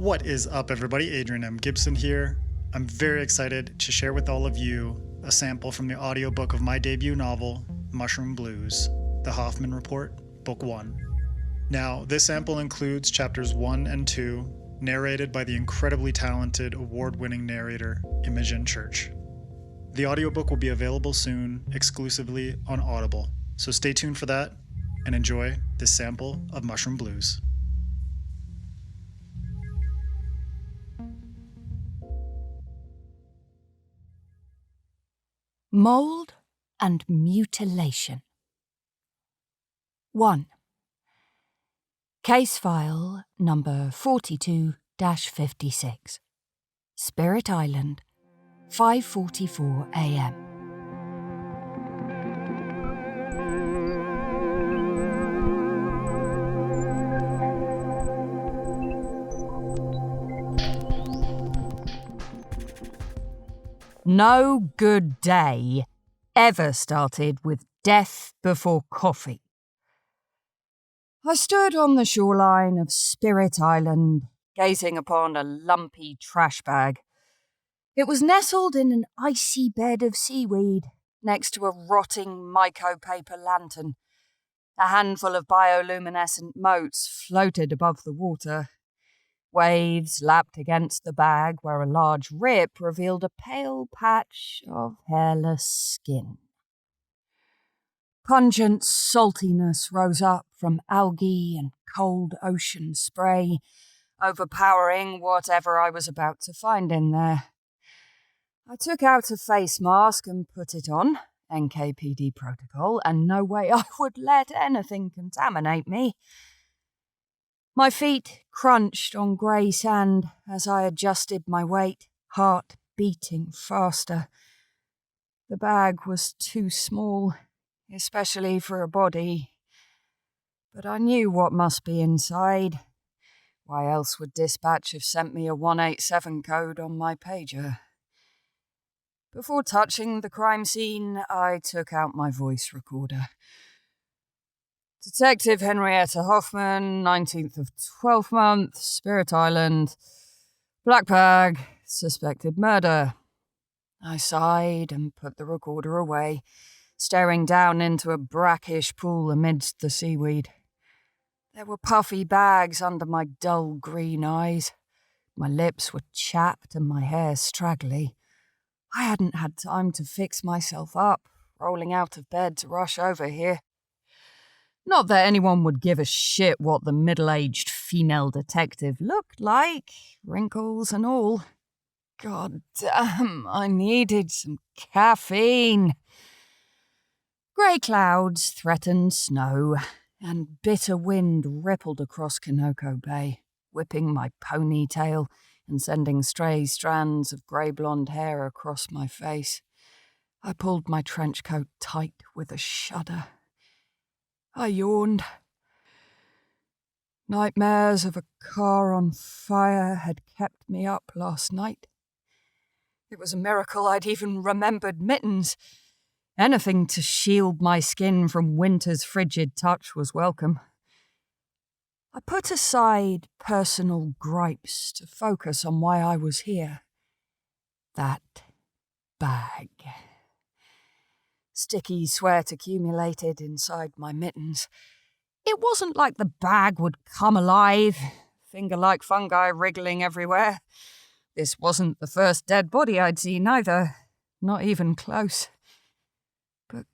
What is up, everybody? Adrian M. Gibson here. I'm very excited to share with all of you a sample from the audiobook of my debut novel, Mushroom Blues, The Hoffman Report, Book 1. Now, this sample includes chapters 1 and 2, narrated by the incredibly talented, award-winning narrator, Imogen Church. The audiobook will be available soon, exclusively on Audible, so stay tuned for that and enjoy this sample of Mushroom Blues. Mold and mutilation. 1. Case file number 42-56. Spirit Island, 5:44 a.m. No good day ever started with death before coffee. I stood on the shoreline of Spirit Island, gazing upon a lumpy trash bag. It was nestled in an icy bed of seaweed next to a rotting myco-paper lantern. A handful of bioluminescent motes floated above the water. Waves lapped against the bag where a large rip revealed a pale patch of hairless skin. Pungent saltiness rose up from algae and cold ocean spray, overpowering whatever I was about to find in there. I took out a face mask and put it on, NKPD protocol, and no way I would let anything contaminate me. My feet crunched on grey sand as I adjusted my weight, heart beating faster. The bag was too small, especially for a body. But I knew what must be inside. Why else would dispatch have sent me a 187 code on my pager? Before touching the crime scene, I took out my voice recorder. Detective Henrietta Hoffman, 19th of 12th month, Spirit Island. Black bag, suspected murder. I sighed and put the recorder away, staring down into a brackish pool amidst the seaweed. There were puffy bags under my dull green eyes. My lips were chapped and my hair straggly. I hadn't had time to fix myself up, rolling out of bed to rush over here. Not that anyone would give a shit what the middle-aged female detective looked like, wrinkles and all. God damn, I needed some caffeine. Grey clouds threatened snow, and bitter wind rippled across Kanoko Bay, whipping my ponytail and sending stray strands of grey-blonde hair across my face. I pulled my trench coat tight with a shudder. I yawned. Nightmares of a car on fire had kept me up last night. It was a miracle I'd even remembered mittens. Anything to shield my skin from winter's frigid touch was welcome. I put aside personal gripes to focus on why I was here. That bag. Sticky sweat accumulated inside my mittens. It wasn't like the bag would come alive, finger-like fungi wriggling everywhere. This wasn't the first dead body I'd seen either, not even close. But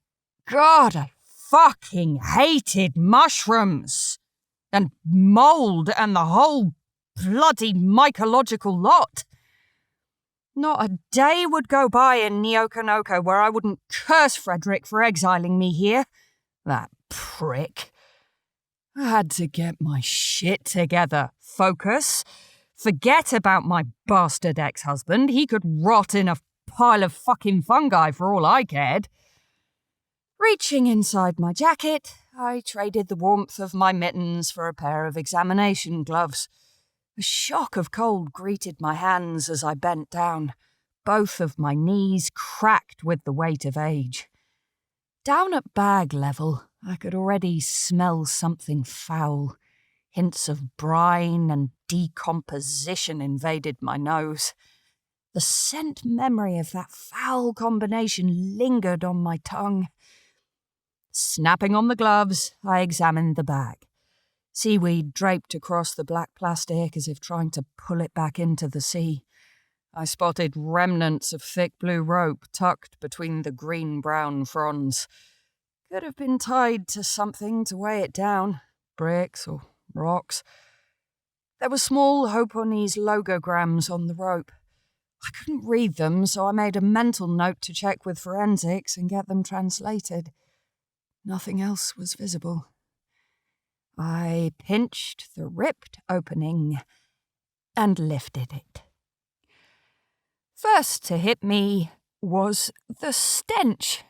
God, I fucking hated mushrooms and mold and the whole bloody mycological lot. Not a day would go by in Nyokonoko where I wouldn't curse Frederick for exiling me here. That prick. I had to get my shit together. Focus. Forget about my bastard ex-husband. He could rot in a pile of fucking fungi for all I cared. Reaching inside my jacket, I traded the warmth of my mittens for a pair of examination gloves. A shock of cold greeted my hands as I bent down. Both of my knees cracked with the weight of age. Down at bag level, I could already smell something foul. Hints of brine and decomposition invaded my nose. The scent memory of that foul combination lingered on my tongue. Snapping on the gloves, I examined the bag. Seaweed draped across the black plastic as if trying to pull it back into the sea. I spotted remnants of thick blue rope tucked between the green-brown fronds. Could have been tied to something to weigh it down, bricks or rocks. There were small Hoponese logograms on the rope. I couldn't read them, so I made a mental note to check with forensics and get them translated. Nothing else was visible. I pinched the ripped opening and lifted it. First to hit me was the stench.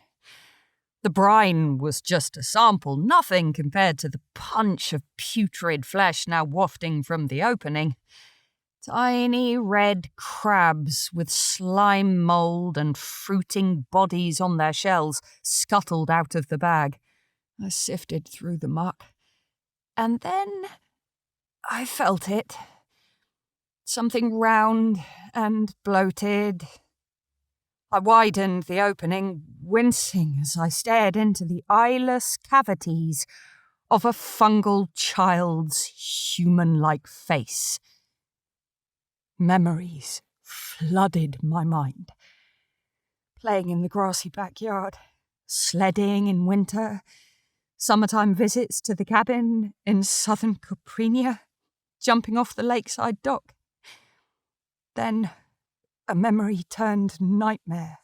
The brine was just a sample, nothing compared to the punch of putrid flesh now wafting from the opening. Tiny red crabs with slime mould and fruiting bodies on their shells scuttled out of the bag. I sifted through the muck. And then I felt it. Something round and bloated. I widened the opening, wincing as I stared into the eyeless cavities of a fungal child's human-like face. Memories flooded my mind. Playing in the grassy backyard, sledding in winter, summertime visits to the cabin in southern Coprinia, jumping off the lakeside dock. Then a memory turned nightmare.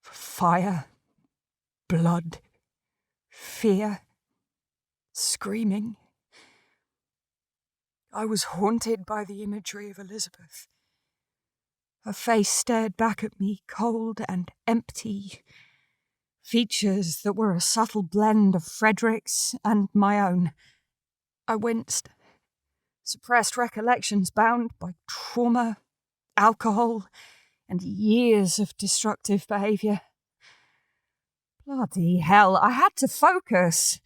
Fire, blood, fear, screaming. I was haunted by the imagery of Elizabeth. Her face stared back at me, cold and empty. Features that were a subtle blend of Frederick's and my own. I winced. Suppressed recollections bound by trauma, alcohol, and years of destructive behaviour. Bloody hell, I had to focus.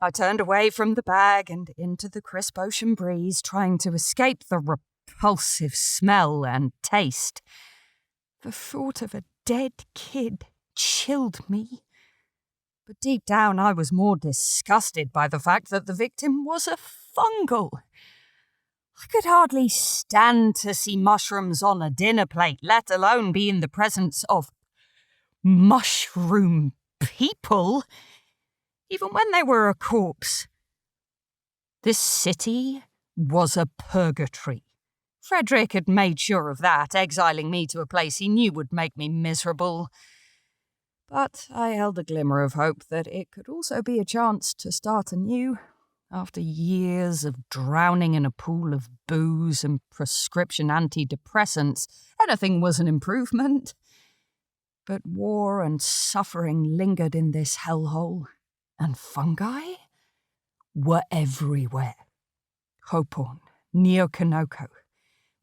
I turned away from the bag and into the crisp ocean breeze, trying to escape the repulsive smell and taste. The thought of a dead kid chilled me. But deep down, I was more disgusted by the fact that the victim was a fungal. I could hardly stand to see mushrooms on a dinner plate, let alone be in the presence of mushroom people, even when they were a corpse. This city was a purgatory. Frederick had made sure of that, exiling me to a place he knew would make me miserable. But I held a glimmer of hope that it could also be a chance to start anew. After years of drowning in a pool of booze and prescription antidepressants, anything was an improvement. But war and suffering lingered in this hellhole, and fungi were everywhere. Hopon, Neokanoko.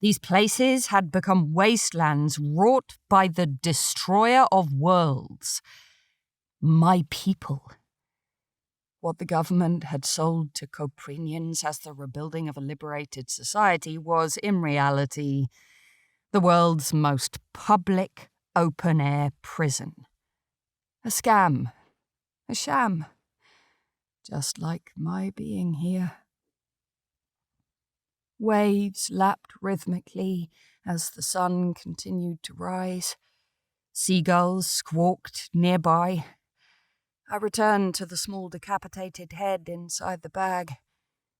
These places had become wastelands wrought by the destroyer of worlds. My people. What the government had sold to Coprinians as the rebuilding of a liberated society was, in reality, the world's most public, open-air prison. A scam. A sham. Just like my being here. Waves lapped rhythmically as the sun continued to rise. Seagulls squawked nearby. I returned to the small decapitated head inside the bag.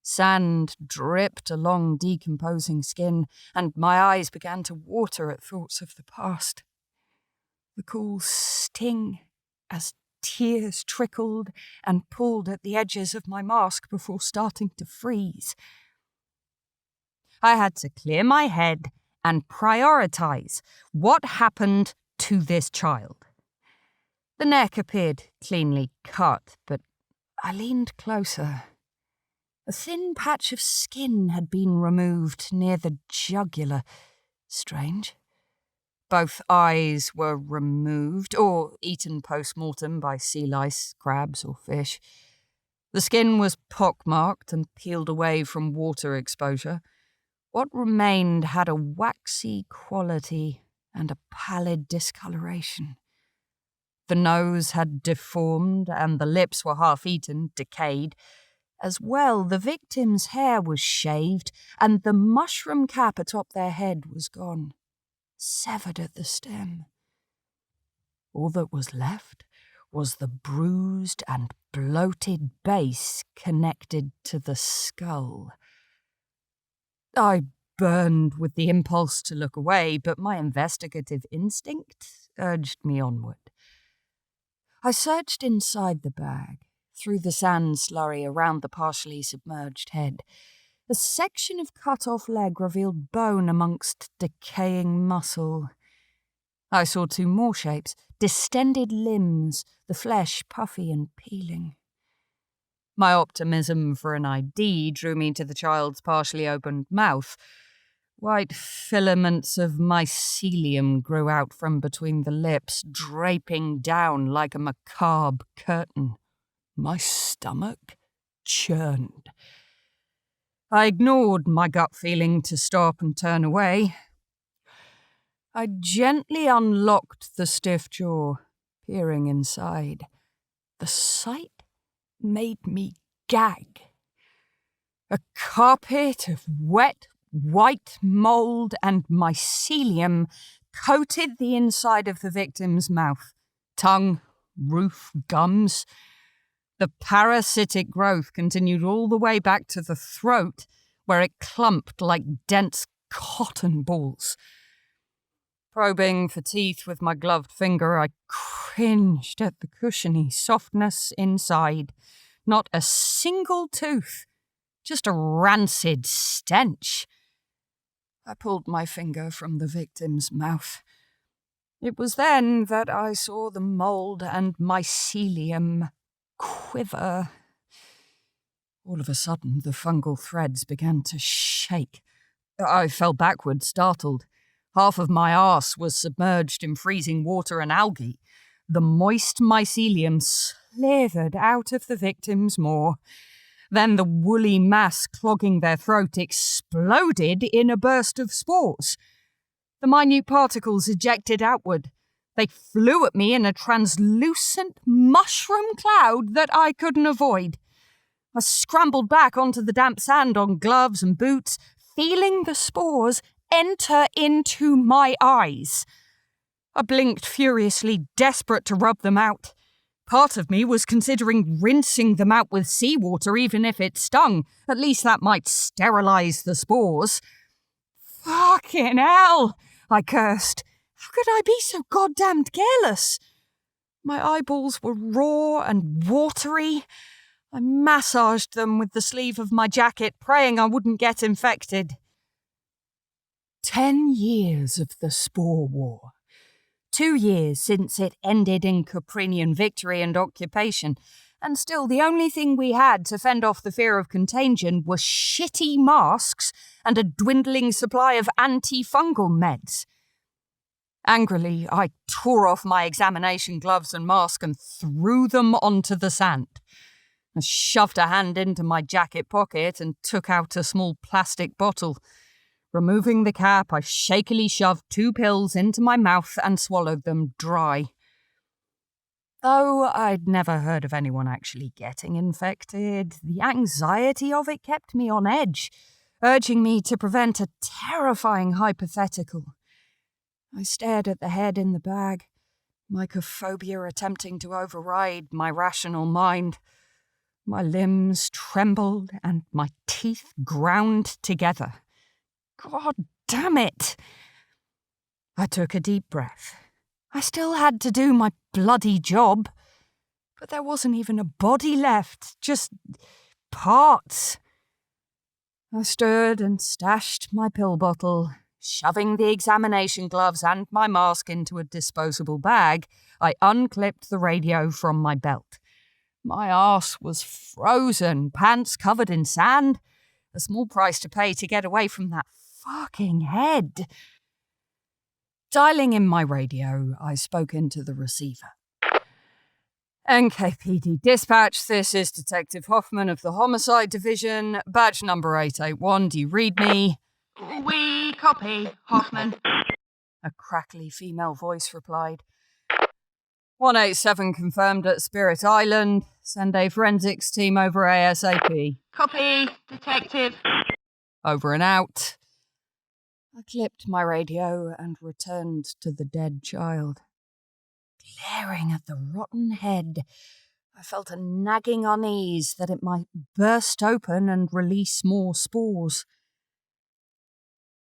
Sand dripped along decomposing skin, and my eyes began to water at thoughts of the past. The cool sting as tears trickled and pulled at the edges of my mask before starting to freeze. I had to clear my head and prioritize what happened to this child. The neck appeared cleanly cut, but I leaned closer. A thin patch of skin had been removed near the jugular. Strange. Both eyes were removed, or eaten post-mortem by sea lice, crabs, or fish. The skin was pockmarked and peeled away from water exposure. What remained had a waxy quality and a pallid discoloration. The nose had deformed and the lips were half-eaten, decayed. As well, the victim's hair was shaved and the mushroom cap atop their head was gone, severed at the stem. All that was left was the bruised and bloated base connected to the skull. I burned with the impulse to look away, but my investigative instinct urged me onward. I searched inside the bag, through the sand slurry around the partially submerged head. A section of cut-off leg revealed bone amongst decaying muscle. I saw 2 more shapes, distended limbs, the flesh puffy and peeling. My optimism for an ID drew me to the child's partially opened mouth. White filaments of mycelium grew out from between the lips, draping down like a macabre curtain. My stomach churned. I ignored my gut feeling to stop and turn away. I gently unlocked the stiff jaw, peering inside. The sight made me gag. A carpet of wet, white mould and mycelium coated the inside of the victim's mouth, tongue, roof, gums. The parasitic growth continued all the way back to the throat, where it clumped like dense cotton balls. Probing for teeth with my gloved finger, I cringed at the cushiony softness inside. Not a single tooth, just a rancid stench. I pulled my finger from the victim's mouth. It was then that I saw the mould and mycelium quiver. All of a sudden, the fungal threads began to shake. I fell backward, startled. Half of my arse was submerged in freezing water and algae. The moist mycelium slithered out of the victim's maw. Then the woolly mass clogging their throat exploded in a burst of spores. The minute particles ejected outward. They flew at me in a translucent mushroom cloud that I couldn't avoid. I scrambled back onto the damp sand on gloves and boots, feeling the spores enter into my eyes. I blinked furiously, desperate to rub them out. Part of me was considering rinsing them out with seawater even if it stung. At least that might sterilize the spores. Fucking hell, I cursed. How could I be so goddamned careless? My eyeballs were raw and watery. I massaged them with the sleeve of my jacket, praying I wouldn't get infected. 10 years of the spore war. 2 years since it ended in Caprinian victory and occupation, and still the only thing we had to fend off the fear of contagion were shitty masks and a dwindling supply of antifungal meds. Angrily, I tore off my examination gloves and mask and threw them onto the sand. I shoved a hand into my jacket pocket and took out a small plastic bottle. Removing the cap, I shakily shoved 2 pills into my mouth and swallowed them dry. Though I'd never heard of anyone actually getting infected, the anxiety of it kept me on edge, urging me to prevent a terrifying hypothetical. I stared at the head in the bag, mycophobia attempting to override my rational mind. My limbs trembled and my teeth ground together. God damn it! I took a deep breath. I still had to do my bloody job, but there wasn't even a body left, just parts. I stirred and stashed my pill bottle. Shoving the examination gloves and my mask into a disposable bag, I unclipped the radio from my belt. My arse was frozen, pants covered in sand. A small price to pay to get away from that fucking head. Dialing in my radio, I spoke into the receiver. NKPD Dispatch, this is Detective Hoffman of the Homicide Division, badge number 881. Do you read me? We copy, Hoffman. A crackly female voice replied. 187 confirmed at Spirit Island. Send a forensics team over ASAP. Copy, Detective. Over and out. I clipped my radio and returned to the dead child. Glaring at the rotten head, I felt a nagging unease that it might burst open and release more spores.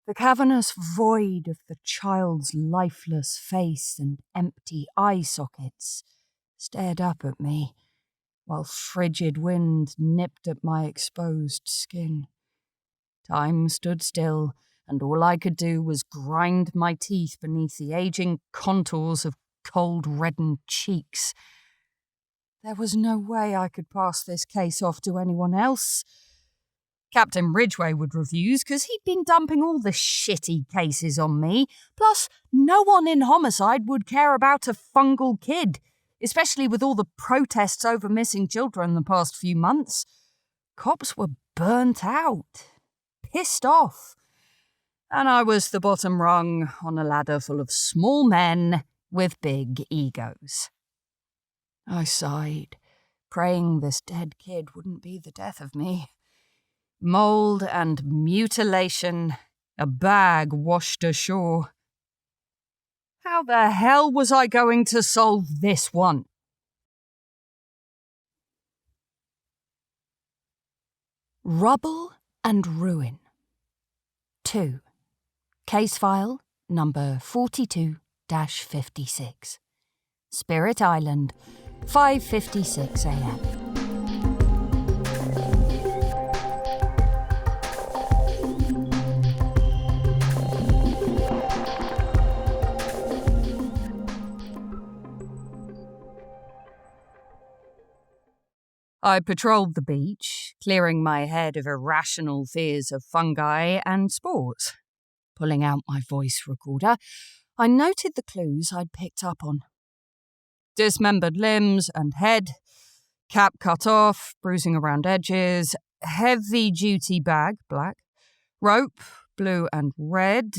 The cavernous void of the child's lifeless face and empty eye sockets stared up at me, while frigid wind nipped at my exposed skin. Time stood still, and all I could do was grind my teeth beneath the aging contours of cold reddened cheeks. There was no way I could pass this case off to anyone else. Captain Ridgway would refuse because he'd been dumping all the shitty cases on me. Plus, no one in homicide would care about a fungal kid, especially with all the protests over missing children the past few months. Cops were burnt out, pissed off, and I was the bottom rung on a ladder full of small men with big egos. I sighed, praying this dead kid wouldn't be the death of me. Mould and mutilation, a bag washed ashore. How the hell was I going to solve this one? Rubble and Ruin. 2. Case file number 42-56. Spirit Island, 5:56 a.m. I patrolled the beach, clearing my head of irrational fears of fungi and spores. Pulling out my voice recorder, I noted the clues I'd picked up on. Dismembered limbs and head, cap cut off, bruising around edges, heavy-duty bag, black, rope, blue and red,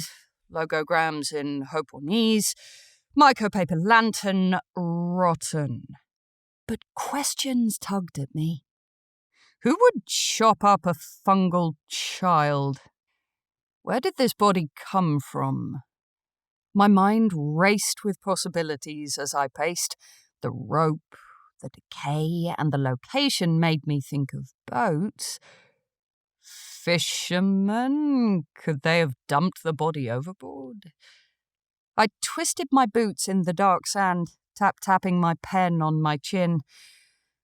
logograms in Hoponese, micropaper lantern, rotten. But questions tugged at me. Who would chop up a fungal child? Where did this body come from? My mind raced with possibilities as I paced. The rope, the decay, and the location made me think of boats. Fishermen? Could they have dumped the body overboard? I twisted my boots in the dark sand, tapping my pen on my chin.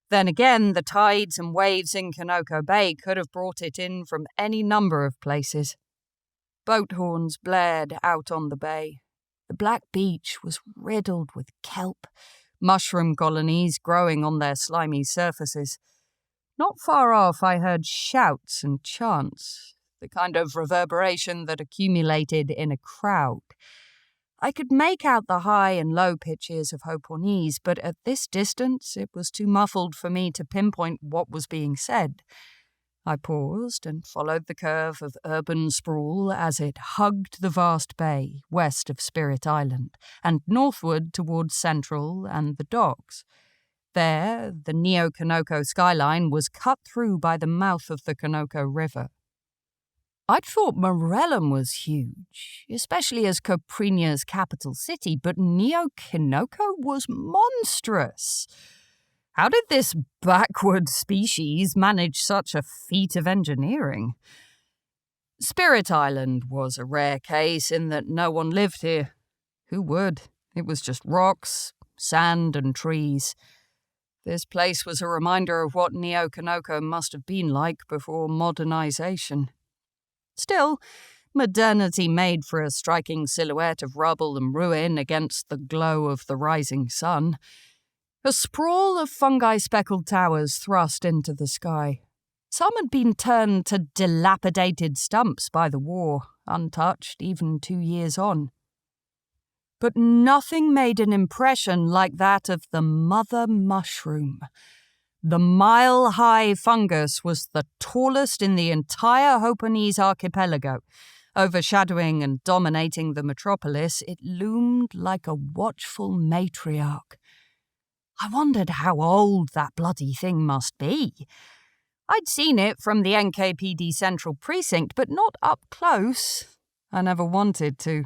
Then again, the tides and waves in Kanoko Bay could have brought it in from any number of places. Boat horns blared out on the bay. The black beach was riddled with kelp, mushroom colonies growing on their slimy surfaces. Not far off, I heard shouts and chants, the kind of reverberation that accumulated in a crowd. I could make out the high and low pitches of Hoponese, but at this distance it was too muffled for me to pinpoint what was being said. I paused and followed the curve of urban sprawl as it hugged the vast bay west of Spirit Island and northward towards Central and the docks. There, the Neo-Kanoko skyline was cut through by the mouth of the Kanoko River. I'd thought Morellum was huge, especially as Coprinia's capital city, but Neo-Kanoko was monstrous. How did this backward species manage such a feat of engineering? Spirit Island was a rare case in that no one lived here. Who would? It was just rocks, sand and trees. This place was a reminder of what Neo-Kanoko must have been like before modernization. Still, modernity made for a striking silhouette of rubble and ruin against the glow of the rising sun. A sprawl of fungi-speckled towers thrust into the sky. Some had been turned to dilapidated stumps by the war, untouched even 2 years on. But nothing made an impression like that of the mother mushroom. The mile-high fungus was the tallest in the entire Hoponese archipelago. Overshadowing and dominating the metropolis, it loomed like a watchful matriarch. I wondered how old that bloody thing must be. I'd seen it from the NKPD Central Precinct, but not up close. I never wanted to.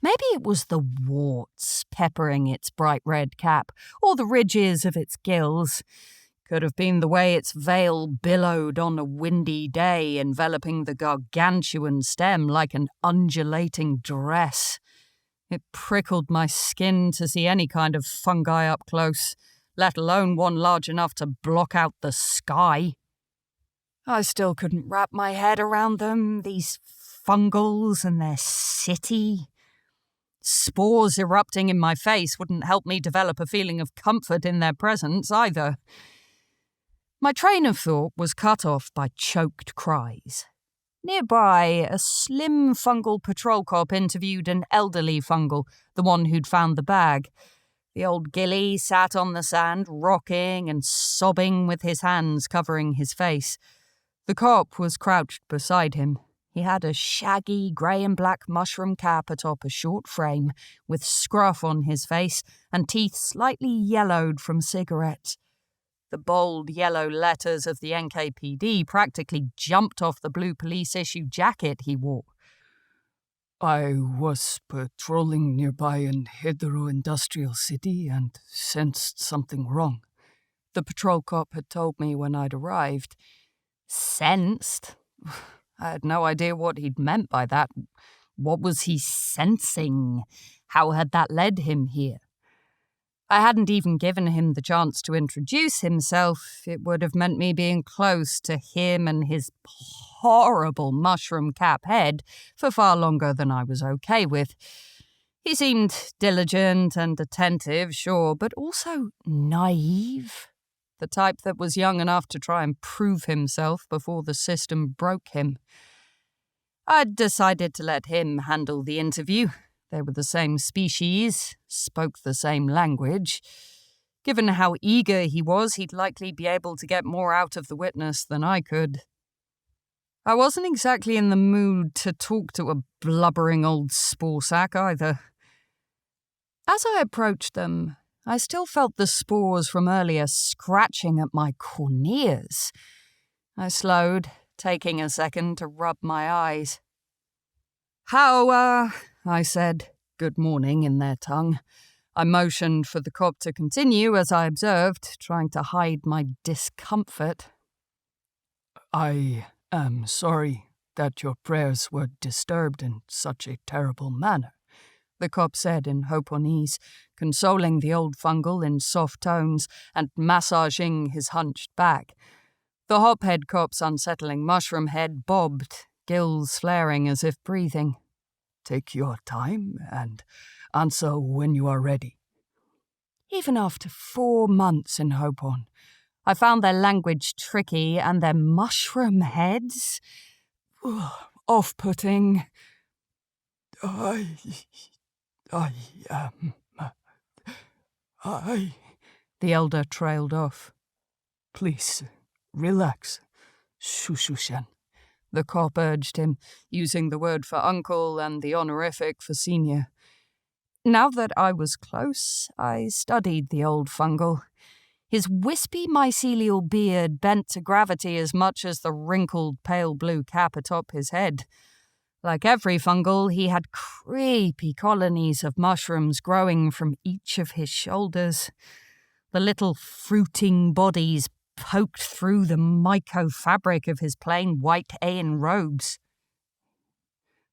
Maybe it was the warts peppering its bright red cap, or the ridges of its gills. Could have been the way its veil billowed on a windy day, enveloping the gargantuan stem like an undulating dress. It prickled my skin to see any kind of fungi up close, let alone one large enough to block out the sky. I still couldn't wrap my head around them, these fungals and their city. Spores erupting in my face wouldn't help me develop a feeling of comfort in their presence either. My train of thought was cut off by choked cries. Nearby, a slim fungal patrol cop interviewed an elderly fungal, the one who'd found the bag. The old gilly sat on the sand, rocking and sobbing with his hands covering his face. The cop was crouched beside him. He had a shaggy grey and black mushroom cap atop a short frame, with scruff on his face and teeth slightly yellowed from cigarettes. The bold yellow letters of the NKPD practically jumped off the blue police-issue jacket he wore. I was patrolling nearby in hetero-industrial city and sensed something wrong, the patrol cop had told me when I'd arrived. Sensed? I had no idea what he'd meant by that. What was he sensing? How had that led him here? I hadn't even given him the chance to introduce himself. It would have meant me being close to him and his horrible mushroom cap head for far longer than I was okay with. He seemed diligent and attentive, sure, but also naive. The type that was young enough to try and prove himself before the system broke him. I'd decided to let him handle the interview. They were the same species, spoke the same language. Given how eager he was, he'd likely be able to get more out of the witness than I could. I wasn't exactly in the mood to talk to a blubbering old spore sack either. As I approached them, I still felt the spores from earlier scratching at my corneas. I slowed, taking a second to rub my eyes. How, I said, good morning in their tongue. I motioned for the cop to continue as I observed, trying to hide my discomfort. I am sorry that your prayers were disturbed in such a terrible manner, the cop said in Hoponese, consoling the old fungal in soft tones and massaging his hunched back. The hophead cop's unsettling mushroom head bobbed, gills flaring as if breathing. Take your time and answer when you are ready. Even after 4 months in Hopon, I found their language tricky and their mushroom heads off-putting. I The elder trailed off. Please, relax, Shushu-shan. The cop urged him, using the word for uncle and the honorific for senior. Now that I was close, I studied the old fungal. His wispy mycelial beard bent to gravity as much as the wrinkled pale blue cap atop his head. Like every fungal, he had creepy colonies of mushrooms growing from each of his shoulders. The little fruiting bodies poked through the myco-fabric of his plain white Aeon robes.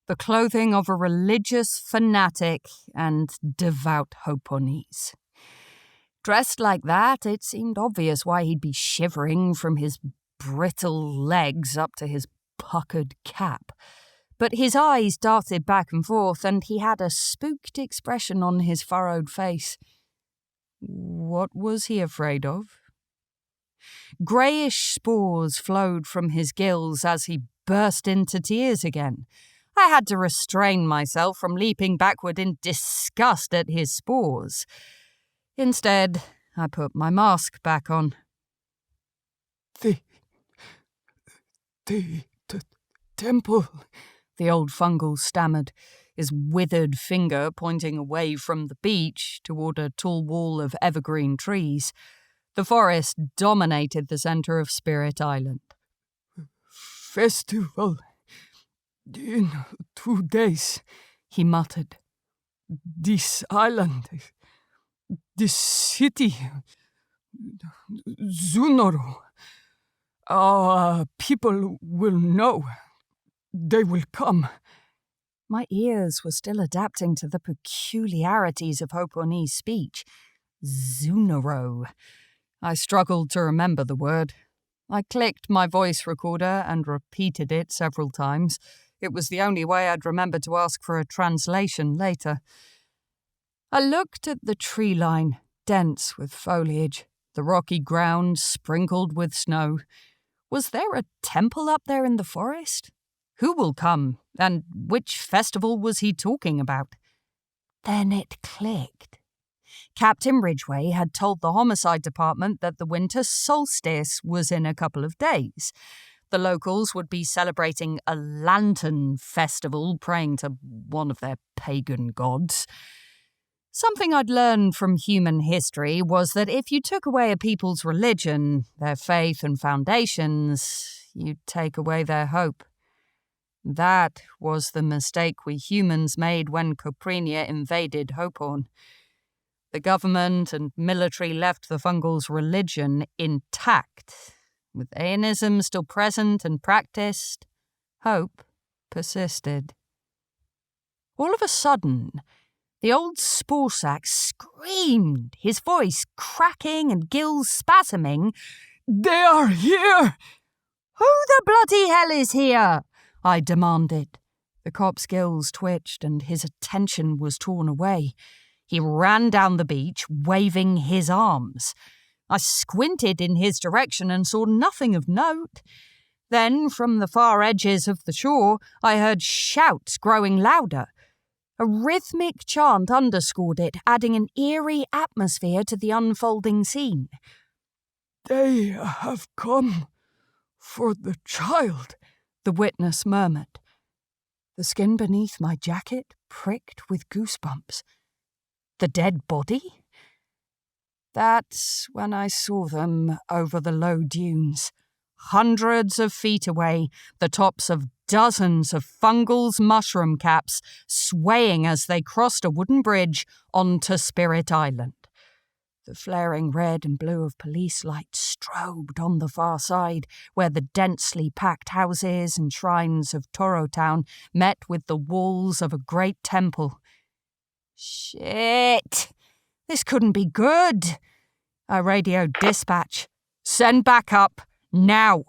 The clothing of a religious fanatic and devout Hoponese. Dressed like that, it seemed obvious why he'd be shivering from his brittle legs up to his puckered cap. But his eyes darted back and forth, and he had a spooked expression on his furrowed face. What was he afraid of? Greyish spores flowed from his gills as he burst into tears again. I had to restrain myself from leaping backward in disgust at his spores. Instead, I put my mask back on. The temple, the old fungal stammered, his withered finger pointing away from the beach toward a tall wall of evergreen trees. The forest dominated the center of Spirit Island. Festival in 2 days, he muttered. This island, this city, Zunoro, our people will know. They will come. My ears were still adapting to the peculiarities of Hoponi's speech. Zunoro. I struggled to remember the word. I clicked my voice recorder and repeated it several times. It was the only way I'd remember to ask for a translation later. I looked at the tree line, dense with foliage, the rocky ground sprinkled with snow. Was there a temple up there in the forest? Who will come, and which festival was he talking about? Then it clicked. Captain Ridgway had told the homicide department that the winter solstice was in a couple of days. The locals would be celebrating a lantern festival, praying to one of their pagan gods. Something I'd learned from human history was that if you took away a people's religion, their faith and foundations, you'd take away their hope. That was the mistake we humans made when Coprinia invaded Hopon. The government and military left the Fungal's religion intact. With Aeonism still present and practiced, hope persisted. All of a sudden, the old spore sack screamed, his voice cracking and gills spasming. They are here! Who the bloody hell is here? I demanded. The cop's gills twitched and his attention was torn away. He ran down the beach, waving his arms. I squinted in his direction and saw nothing of note. Then, from the far edges of the shore, I heard shouts growing louder. A rhythmic chant underscored it, adding an eerie atmosphere to the unfolding scene. They have come for the child, the witness murmured. The skin beneath my jacket pricked with goosebumps. The dead body? That's when I saw them over the low dunes. Hundreds of feet away, the tops of dozens of Fungal's mushroom caps swaying as they crossed a wooden bridge onto Spirit Island. The flaring red and blue of police lights strobed on the far side, where the densely packed houses and shrines of Toro Town met with the walls of a great temple. Shit! This couldn't be good. I radioed dispatch. Send backup, now.